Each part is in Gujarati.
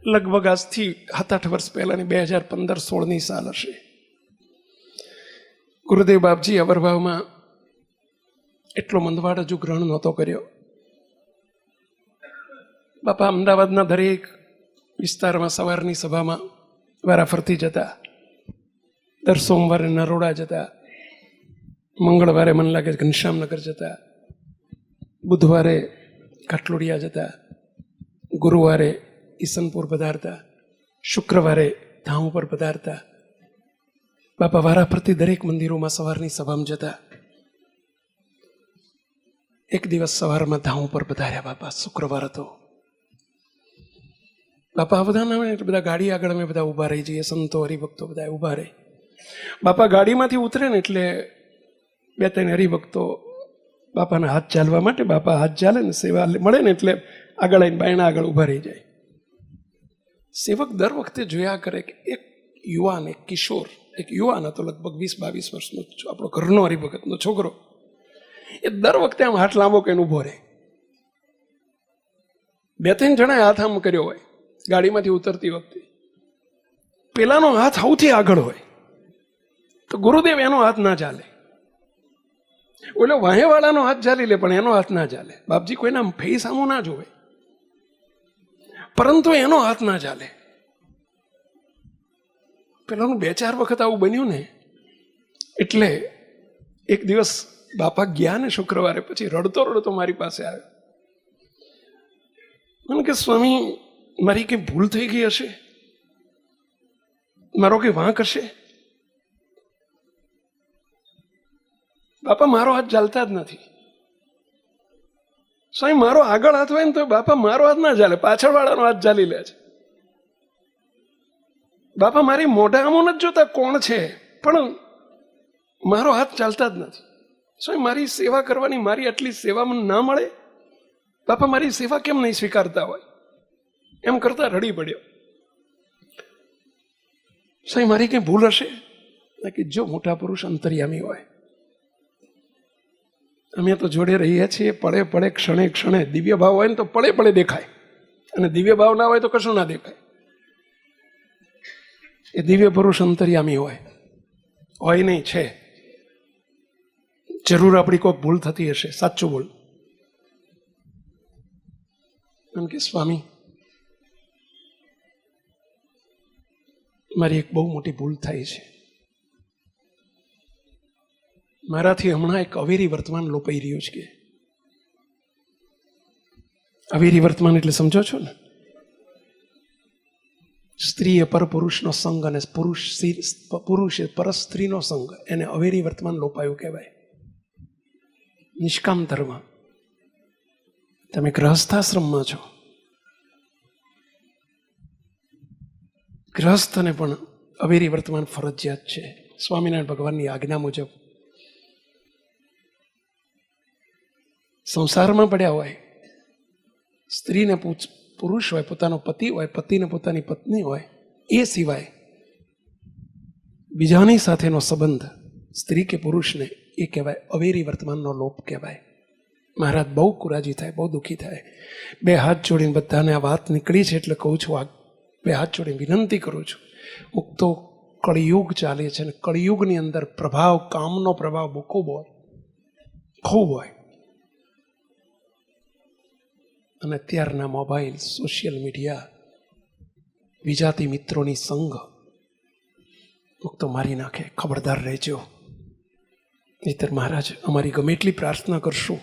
લગભગ આજથી 7-8 વર્ષ પહેલાની 2015-16ની સાલ હશે. ગુરુદેવ બાપજી અવરભાવમાં એટલો મંદવાડ હજુ ગ્રહણ નહોતો કર્યો. બાપા અમદાવાદના દરેક વિસ્તારમાં સવારની સભામાં વારાફરતી જતા. દર સોમવારે નરોડા જતા, મંગળવારે મને લાગે ઘનશ્યામનગર જતા, બુધવારે કાટલોડિયા જતા, ગુરુવારે ઈસનપુર પધારતા, શુક્રવારે ધામ ઉપર પધારતા. બાપા વારાફરતી દરેક મંદિરોમાં સવારની સભામાં જતા. એક દિવસ સવારમાં ધામ ઉપર પધાર્યા બાપા, શુક્રવાર હતો. બાપા બધાના એટલે બધા ગાડી આગળ અમે બધા ઊભા રહી જઈએ, સંતો હરિભક્તો બધા ઊભા રહે. બાપા ગાડીમાંથી ઉતરે ને એટલે 2-3 હરિભક્તો બાપાના હાથ ચાલવા માટે, બાપા હાથ ચાલે ને સેવા મળે ને એટલે આગળ આવીને બાયણા આગળ ઊભા રહી જાય. સેવક દર વખતે જોયા કરે કે એક યુવાન, એક કિશોર, એક યુવાન હતો લગભગ 20-22 વર્ષનો, આપણો ઘરનો હરિભગતનો છોકરો, એ દર વખતે આમ હાથ લાંબો કરીને ઊભો રહે. 2-3 જણાએ હાથ આમ કર્યો હોય ગાડીમાંથી ઉતરતી વખતે, પેલાનો હાથ સૌથી આગળ હોય તો ગુરુદેવ એનો હાથ ના ચાલે. ઓલો વાહેવાળાનો હાથ ચાલી લે પણ એનો હાથ ના ચાલે. બાપજી કોઈના ફેસ સામું ના જોવે, પરંતુ એનો હાથ ના ચાલે. પેલાનું 2-4 વખત આવું બન્યું ને એટલે એક દિવસ બાપા ગયા ને શુક્રવારે, પછી રડતો રડતો મારી પાસે આવ્યો. મને કે સ્વામી, મારી કંઈ ભૂલ થઈ ગઈ હશે, મારો કંઈ વાંક હશે? બાપા મારો હાથ ચાલતા જ નથી. સ્વામી મારો આગળ હાથ હોય ને તો બાપા મારો હાથ ના ચાલે, પાછળ વાળાનો હાથ ચાલી લે છે. બાપા મારી મોઢા આમો નથી જોતા કોણ છે, પણ મારો હાથ ચાલતા જ નથી. સ્વામી મારી સેવા કરવાની, મારી આટલી સેવા મને ના મળે, બાપા મારી સેવા કેમ નહીં સ્વીકારતા હોય? એમ કરતા રડી પડ્યો. સ્વામી મારી કંઈ ભૂલ હશે? કે જો મોટા પુરુષ અંતર્યામી હોય, અમે તો જોડે રહીએ છીએ, પડે પડે ક્ષણે ક્ષણે દિવ્ય ભાવ હોય ને તો પડે પડે દેખાય, અને દિવ્ય ભાવ ના હોય તો કશું ના દેખાય. એ દિવ્ય પુરુષ અંતર્યામી હોય નહીં, છે. જરૂર આપણી કોઈક ભૂલ થતી હશે, સાચું બોલ. એમ કે સ્વામી મારી એક બહુ મોટી ભૂલ થાય છે. મારાથી હમણાં એક અવેરી વર્તમાન લોપાઈ રહ્યું છે. કે અવેરી વર્તમાન એટલે સમજો છો ને? સ્ત્રીએ પરપુરુષનો સંગ અને પુરુષે પરસ્ત્રીનો સંગ, એને અવેરી વર્તમાન લોપાયું કહેવાય. નિષ્કામ ધર્મ. તમે ગ્રહસ્થાશ્રમમાં છો, ગ્રહસ્થને પણ અવેરી વર્તમાન ફરજિયાત છે સ્વામિનારાયણ ભગવાનની આજ્ઞા મુજબ. સંસારમાં પડ્યા હોય, સ્ત્રીને પુરુષ હોય, પોતાનો પતિ હોય, પતિને પોતાની પત્ની હોય, એ સિવાય બીજાની સાથેનો સંબંધ સ્ત્રી કે પુરુષને, એ કહેવાય અવેરી વર્તમાનનો લોપ કહેવાય. મહારાજ બહુ કુરાજી થાય, બહુ દુઃખી થાય. 2 હાથ જોડીને બધાને આ વાત નીકળી છે એટલે કહું છું, 2 હાથ જોડીને વિનંતી કરું છું. તો કળિયુગ ચાલે છે ને કળિયુગની અંદર પ્રભાવ, કામનો પ્રભાવ બહુ ખૂબ હોય. અને અત્યારના મોબાઈલ, સોશિયલ મીડિયા, વિજાતી મિત્રોની સંગ તો મારી નાખે. ખબરદાર રહેજો, નહીતર મહારાજ અમારી ગમે એટલી પ્રાર્થના કરશું,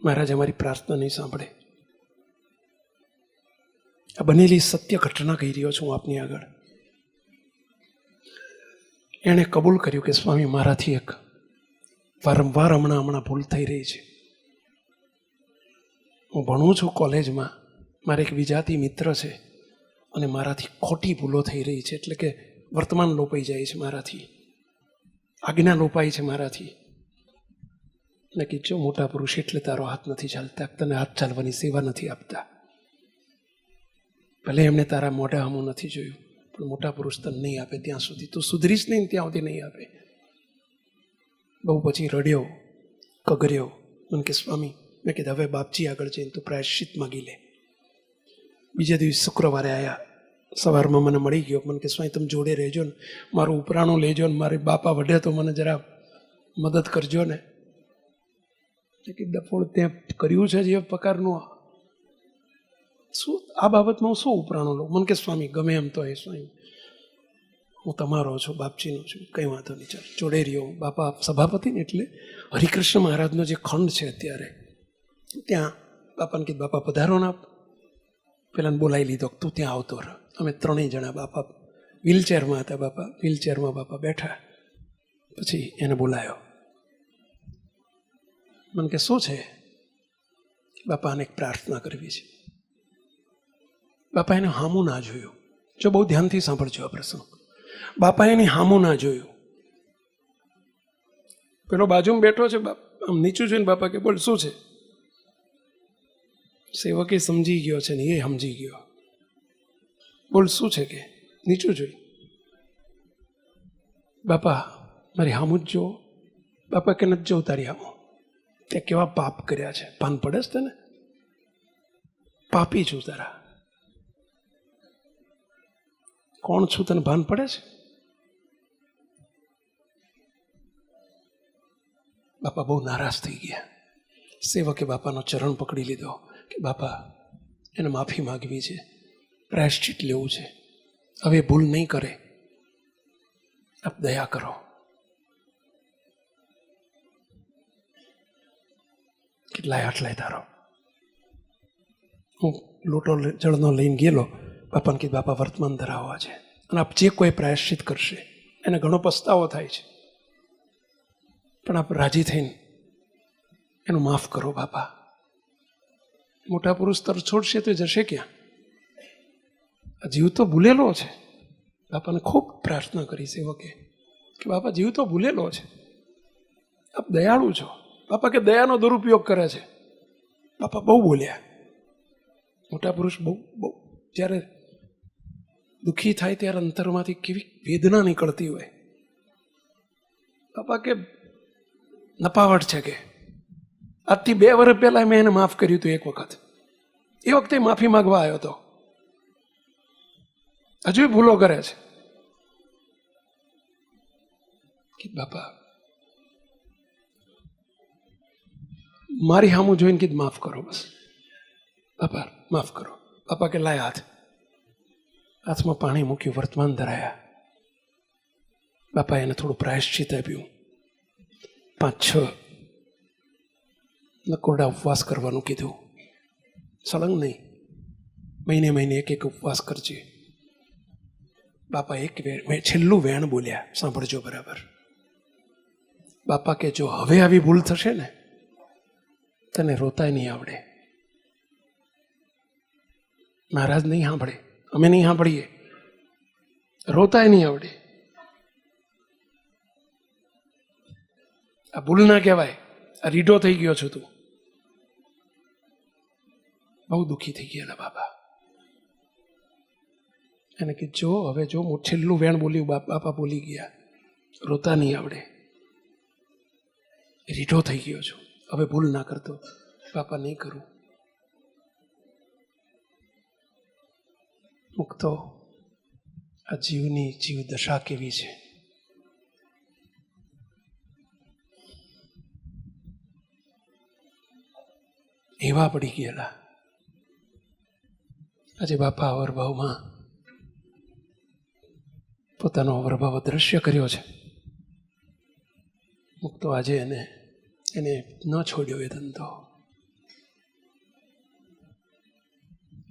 મહારાજ અમારી પ્રાર્થના નહીં સાંભળે. આ બનેલી સત્ય ઘટના કહી રહ્યો છું આપની આગળ. એણે કબૂલ કર્યું કે સ્વામી મારાથી એક વારંવાર હમણાં ભૂલ થઈ રહી છે. હું ભણું છું કોલેજમાં, મારે એક વિજાતી મિત્ર છે અને મારાથી ખોટી ભૂલો થઈ રહી છે, એટલે કે વર્તમાન લોપાઈ જાય છે મારાથી, આજ્ઞા લોપાય છે મારાથી. એટલે કે જો મોટા પુરુષ એટલે તારો હાથ નથી ચાલતા, તને હાથ ચાલવાની સેવા નથી આપતા. ભલે એમણે તારા મોઢા હમું નથી જોયું, પણ મોટા પુરુષ તને નહીં આપે ત્યાં સુધી, તું સુધરીશ નહીં ત્યાં સુધી નહીં આપે. બહુ પછી રડ્યો, કગર્યો. મને કે સ્વામી, મેં કીધું હવે બાપજી આગળ જઈને તું પ્રાયશ્ચિત માગી લે. બીજા દિવસ શુક્રવારે આવ્યા, સવારમાં મને મળી ગયો. મને કે સ્વામી તમે જોડે રહેજો ને, મારું ઉપરાણું લેજો ને, મારી બાપા વઢે તો મને જરા મદદ કરજો ને. કે ડફોળ ત્યાં કર્યું છે જે પ્રકારનું, શું આ બાબતમાં હું શું ઉપરાણું લઉં? મને કે સ્વામી ગમે એમ તો એ સ્વામી હું તમારો છું, બાપજીનો છું, કંઈ વાંધો નહીં, ચાલ જોડે રહ્યો. બાપા સભાપતિ ને એટલે હરિકૃષ્ણ મહારાજનો જે ખંડ છે અત્યારે ત્યાં બાપાને કીધું બાપા પધારો ના. પેલાને બોલાવી લીધો, તું ત્યાં આવતો રહ. અમે ત્રણેય જણા, બાપા વ્હીલચેરમાં હતા, બાપા વ્હીલચેરમાં બાપા બેઠા. પછી એને બોલાયો. મને કે શું છે? બાપાને એક પ્રાર્થના કરવી છે. બાપા એને હામું ના જોયું. જો બહુ ધ્યાનથી સાંભળજો આ પ્રસંગ. બાપા એની હામું ના જોયું. પેલો બાજુમાં બેઠો છે, આમ નીચું જોઈને બાપા કે બોલ શું છે? સેવકે સમજી ગયો છે ને એ સમજી ગયો. બોલ શું છે? કે નીચું જોઈ. બાપા મારી હામું જ જુઓ. બાપા કે નથી જોઉં તારી હામું. ત્યાં કેવા પાપ કર્યા છે, ભાન પડે છે તને? પાપી છું તારા. કોણ છું તને ભાન પડે છે? બાપા બહુ નારાજ થઈ ગયા. સેવકે બાપાનો ચરણ પકડી લીધો કે બાપા એને માફી માગવી છે, પ્રાયશ્ચિત લેવું છે, હવે ભૂલ નહીં કરે, આપ દયા કરો. કેટલાય આટલાય તારો. હું લોટો જળનો લઈને ગયેલો. બાપાને કીધું બાપા વર્તમાન ધરાવવા છે અને આપ જે કોઈ પ્રાયશ્ચિત કરશે એને ઘણો પસ્તાવો થાય છે, પણ આપ રાજી થઈને એનું માફ કરો બાપા. મોટા પુરુષ તર છોડશે તો જશે ક્યાં? આ જીવ તો ભૂલેલો છે. બાપાને ખૂબ પ્રાર્થના કરી સેવકે કે બાપા જીવ તો ભૂલેલો છે, આપ દયાળુ છો. બાપા કે દયાનો દુરુપયોગ કરે છે. બાપા બહુ બોલ્યા. મોટા પુરુષ બહુ બહુ જ્યારે દુઃખી થાય ત્યારે અંતરમાંથી કેવી વેદના નીકળતી હોય. બાપા કે નપાવટ છે કે આજથી 2 વર્ષ પહેલા મેં એને માફ કર્યું હતું એક વખત. એ વખતે માફી માંગવા આવ્યો હતો, હજુ ભૂલો કરે છે. કે બાપા મારી સામું જોઈને કીધું માફ કરો, બસ બાપા માફ કરો. બાપા કે લાય હાથ. હાથમાં પાણી મૂક્યું, વર્તમાન ધરાયા. બાપા એને થોડું પ્રાયશ્ચિત આપ્યું. 5-6 નકોરડા ઉપવાસ કરવાનું કીધું. સળંગ નહીં, મહિને મહિને એક ઉપવાસ કરજે. બાપા એક છેલ્લું વેણ બોલ્યા, સાંભળજો બરાબર. બાપા કે જો હવે આવી ભૂલ થશે ને તને રોતાય નહીં આવડે. મહારાજ નહીં સાંભળે, અમે નહીં સાંભળીએ, રોતાય નહીં આવડે. આ ભૂલ ના કહેવાય, આ રીઢો થઈ ગયો છું તું. બહુ દુઃખી થઈ ગયા બાપા. એને કે જો હવે જો છેલ્લું વેણ બોલ્યું, બાપા બોલી ગયા, રોતા નહીં આવડે, રીઢો થઈ ગયો છું, હવે ભૂલ ના કરતો. બાપા નહીં કરું. મુક્તો આ જીવની જીવ દશા કેવી છે. એવા પડી ગયેલા. આજે બાપા અવરભાવમાં પોતાનો અવરભાવ દ્રશ્ય કર્યો છે. મુક્તો આજે એને ન છોડ્યો એ ધંધો.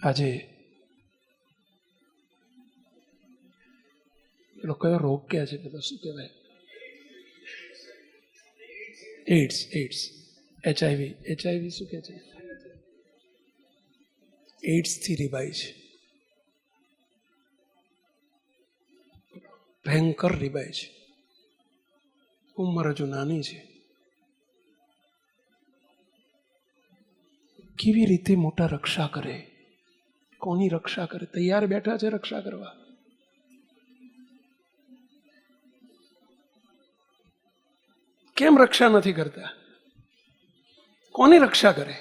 આજે પેલો કયો રોગ કે છે, પેલો શું કહેવાય, એઇડ્સ, HIV શું કે છે, એઇડ્સથી રીબાઈ છે, ભયંકર રીબાઈ છે. ઉંમર હજુ નાની છે. કેવી રીતે મોટા રક્ષા કરે, કોની રક્ષા કરે? તૈયાર બેઠા છે રક્ષા કરવા. કેમ રક્ષા નથી કરતા? કોની રક્ષા કરે?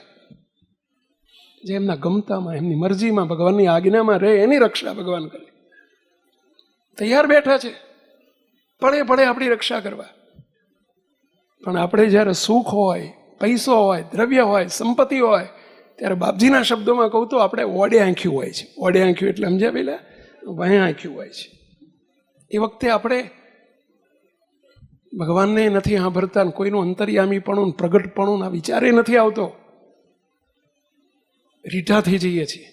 જે એમના ગમતામાં, એમની મરજીમાં, ભગવાનની આજ્ઞામાં રહે એની રક્ષા ભગવાન કરે. તૈયાર બેઠા છે પળે પળે આપણી રક્ષા કરવા. પણ આપણે જ્યારે સુખ હોય, પૈસો હોય, દ્રવ્ય હોય, સંપત્તિ હોય, ત્યારે બાપજીના શબ્દોમાં કહું તો આપણે ઓડે આંખ્યું હોય છે. ઓડે આંખ્યું એટલે સમજ્યા પેલા વહ્યા આંખ્યું હોય છે. એ વખતે આપણે ભગવાનને નથી સાંભળતા, કોઈનું અંતર્યામીપણું, પ્રગટપણું ના વિચારે નથી આવતો, રીઢા થઈ જઈએ છીએ.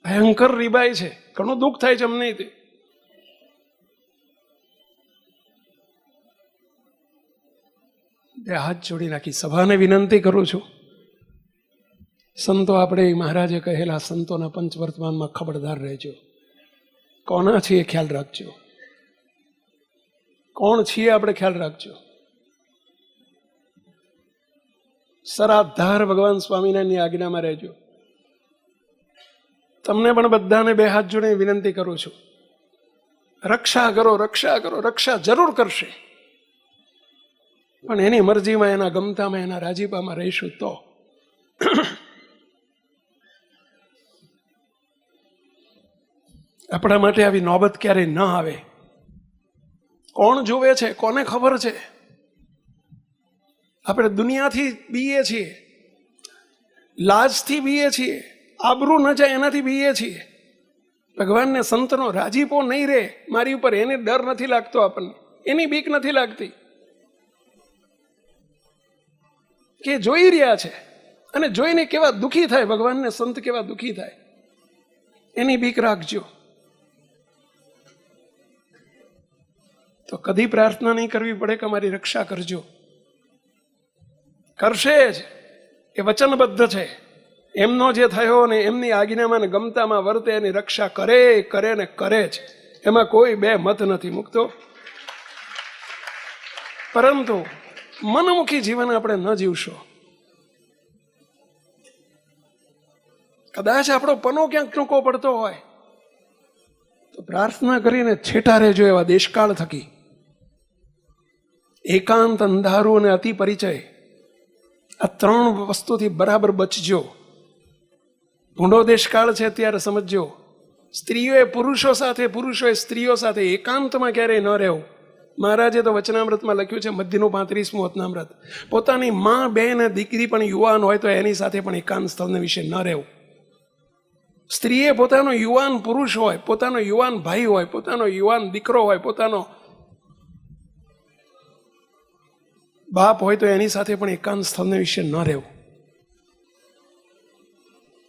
ભયંકર રીબાય છે, ઘણું દુઃખ થાય છે અમને. તે હાથ જોડી નાખી સભાને વિનંતી કરું છું, સંતો આપણે મહારાજે કહેલા સંતોના પંચવર્તમાનમાં ખબરદાર રહેજો. કોના છીએ ખ્યાલ રાખજો, કોણ છીએ આપણે ખ્યાલ રાખજો. સરાધાર ભગવાન સ્વામિનારાયણની આજ્ઞામાં રહેજો. તમને પણ બધાને બે હાથ જોડે વિનંતી કરું છું, રક્ષા કરો, રક્ષા કરો. રક્ષા જરૂર કરશે, પણ એની મરજીમાં, એના ગમતામાં, એના રાજીપામાં રહીશું તો. આપણા માટે આવી નોબત ક્યારેય ન આવે. કોણ જોવે છે, કોને ખબર છે? આપણે દુનિયાથી બીએ છીએ, લાજથી બીએ છીએ, આબરૂ ન જાય એનાથી બીએ છીએ. ભગવાનને સંતનો રાજીપો નહીં રહે મારી ઉપર, એને ડર નથી લાગતો, આપણને એની બીક નથી લાગતી કે જોઈ રહ્યા છે, અને જોઈને કેવા દુઃખી થાય, ભગવાનને સંત કેવા દુઃખી થાય, એની બીક રાખજો. તો કદી પ્રાર્થના નહીં કરવી પડે કે મારી રક્ષા કરજો. કરશે જ, એ વચનબદ્ધ છે. એમનો જે થયો ને એમની આજ્ઞામાં ને ગમતામાં વર્તે એની રક્ષા કરે કરે ને કરે જ, એમાં કોઈ બે મત નથી મૂકતો. પરંતુ મનમુખી જીવન આપણે ન જીવશો. કદાચ આપણો પનો ક્યાંક ટૂંકો પડતો હોય તો પ્રાર્થના કરીને છેટા રહેજો એવા દેશકાળ થકી. એકાંત, અંધારું અને અતિ પરિચય, આ ત્રણ વસ્તુથી બરાબર બચજો. ભૂંડો દેશકાળ છે ત્યારે સમજજો. સ્ત્રીઓએ પુરુષો સાથે, પુરુષોએ સ્ત્રીઓ સાથે એકાંતમાં ક્યારેય ન રહેવું. મહારાજે તો વચનામૃતમાં લખ્યું છે, મધ્યનું 35મું વચનામૃત, પોતાની માં, બેન, દીકરી પણ યુવાન હોય તો એની સાથે પણ એકાંત સ્થળને વિશે ન રહેવું. સ્ત્રીએ પોતાનો યુવાન પુરુષ હોય, પોતાનો યુવાન ભાઈ હોય, પોતાનો યુવાન દીકરો હોય, પોતાનો બાપ હોય તો એની સાથે પણ એકાંત સ્થળને વિશે ન રહેવું.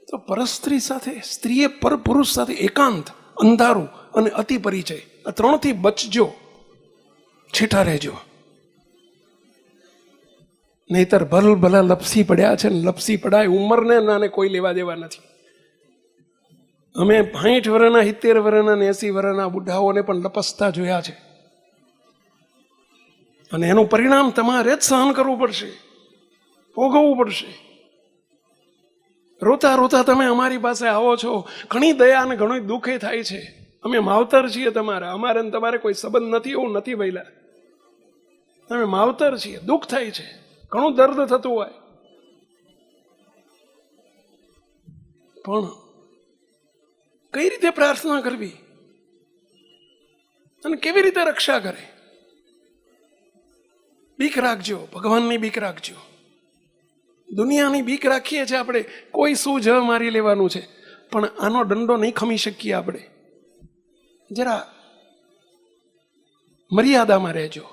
તો પરસ્ત્રી સાથે, સ્ત્રીએ પર પુરુષ સાથે એકાંત, અંધારું અને અતિ પરિચય, આ ત્રણથી બચજો, છેટા રહેજો. નહીતર ભલ ભલા લપસી પડ્યા છે ને લપસી પડાય, ઉંમરને નાને કોઈ લેવા દેવા નથી. અમે 60 વર્ષના, 70 વર્ષના, 80 વર્ષના બુઢાઓને પણ લપસતા જોયા છે. અને એનું પરિણામ તમારે જ સહન કરવું પડશે, ભોગવવું પડશે. રોતા રોતા તમે અમારી પાસે આવો છો, ઘણી દયા અને ઘણું દુઃખ થાય છે. અમે માવતર છીએ તમારા, અમારે ને તમારે કોઈ સંબંધ નથી એવું નથી ભઈલા. અમે માવતર છીએ, દુઃખ થાય છે, ઘણું દર્દ થતું હોય, પણ કઈ રીતે પ્રાર્થના કરવી અને કેવી રીતે રક્ષા કરે? બીક રાખજો, ભગવાનની બીક રાખજો. દુનિયાની બીક રાખીએ છીએ આપણે, કોઈ શું જ મારી લેવાનું છે, પણ આનો દંડો નહીં ખમી શકીએ આપણે. જરા મર્યાદામાં રહેજો.